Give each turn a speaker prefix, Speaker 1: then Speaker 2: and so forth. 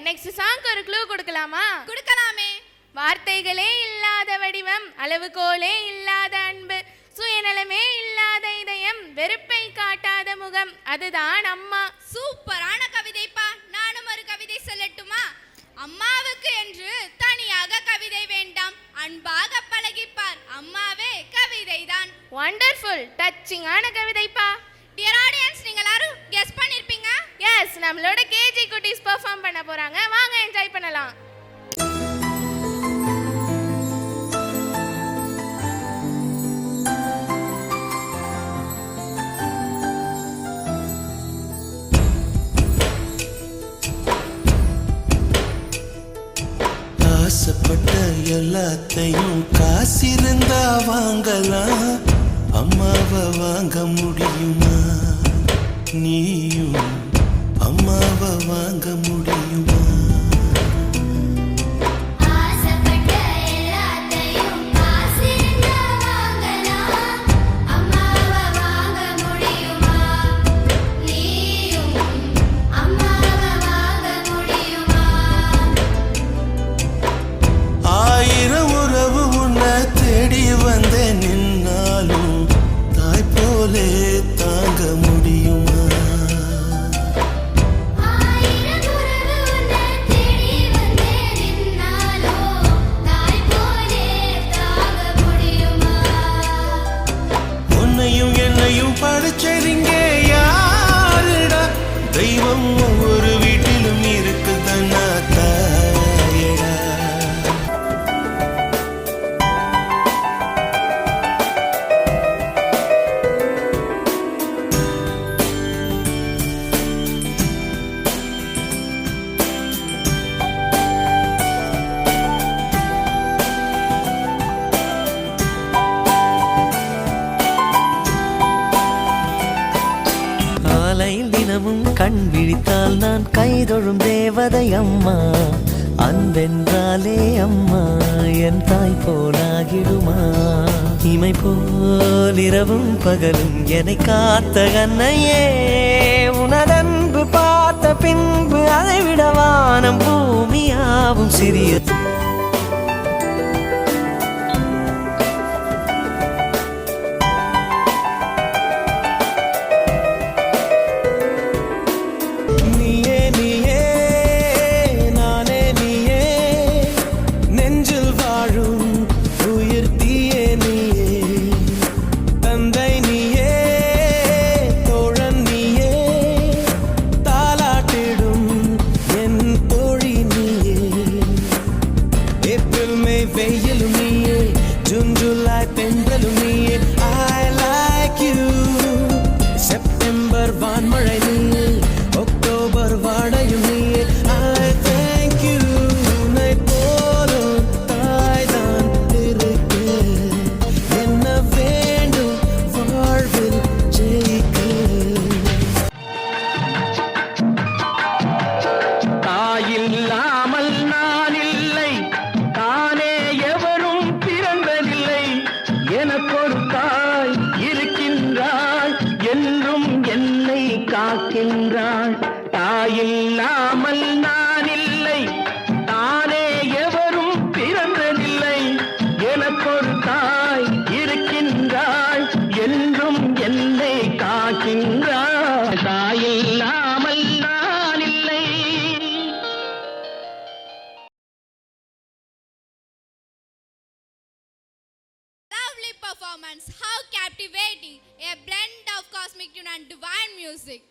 Speaker 1: Next சாங்க்கு ஒரு clue கொடுக்கலாமா?
Speaker 2: கொடுக்கலாமே.
Speaker 1: வார்த்தைகளே இல்லாத வடிவம், அளவுகோலே இல்லாத அன்பு, சுயநலமே இல்லாத இதயம், வெறுப்பை காட்டாத முகம், அதுதான் அம்மா.
Speaker 2: சூப்பரான கவிதைப்பா. நானும் ஒரு கவிதை சொல்லட்டுமா? அம்மாவுக்கு என்று தனியாக கவிதை வேண்டாம், அன்பாக பழகிப்பார், அம்மாவே கவிதைதான்.
Speaker 1: வண்டர்ஃபுல், டச்சிங்கான கவிதைப்பா.
Speaker 2: டியர் ஆடியன்ஸ், நீங்க எல்லாரும் கெஸ் பண்ணிருப்பீங்க.
Speaker 1: எஸ், நம்மளோட கேஜி குட்டீஸ் பெர்ஃபார்ம் பண்ண போறாங்க. வாங்க என்ஜாய் பண்ணலாம்.
Speaker 3: ஆசைப்பட்ட எல்லாத்தையும் காசிருந்தா வாங்கலாம், அம்மாவை வாங்க முடியுமா? நீயும் அம்மாவை வாங்க முடியுமா? ஆயிரம் உறவு உன்னை தேடி வந்த நின்னாலும் தாய் போலே தாங்க முடியுமா? உன்னையும் என்னையும் படிச்சறிங்க யாருடா? தெய்வம் ஒவ்வொரு வீட்டிலும் இருக்குதன்னா தாயடா.
Speaker 4: தினமும் கண் விழித்தால் நான் கைதொழும் தேவதை அம்மா. அன்பென்றாலே அம்மா என் தாய் போலாகிடுமா? இமை போல் இரவும் பகலும் என்னை காத்த கண்ணையே, உனதன்பு பார்த்த பின்பு அதை விட வானம் பூமியாவும் சிறிய. செப்டம்பர் வான்மழை நீ, அக்டோபர் வாடையும் நீ. I thank you. உன்னை போலும் தாய்தான் இருக்கு, என்ன வேண்டும் வாழ்வில் ஜெயிக்க.
Speaker 5: தாயில்லாமல் நான் இல்லை, தானே எவரும் பிறந்ததில்லை, எனக்கொரு தாய் இருக்கின்றாள், என்றும் என்னை காக்கின்றாள். தாயில்லாமல் நான் இல்லை, தானே எவரும் பிறந்ததில்லை, எனக்கொரு தாய் இருக்கின்றாள், என்றும் என்னை காக்கின்றாள். தாயில்லாமல் நான் இல்லை.
Speaker 2: Lovely performance, how captivating, a blend of cosmic tune and divine music.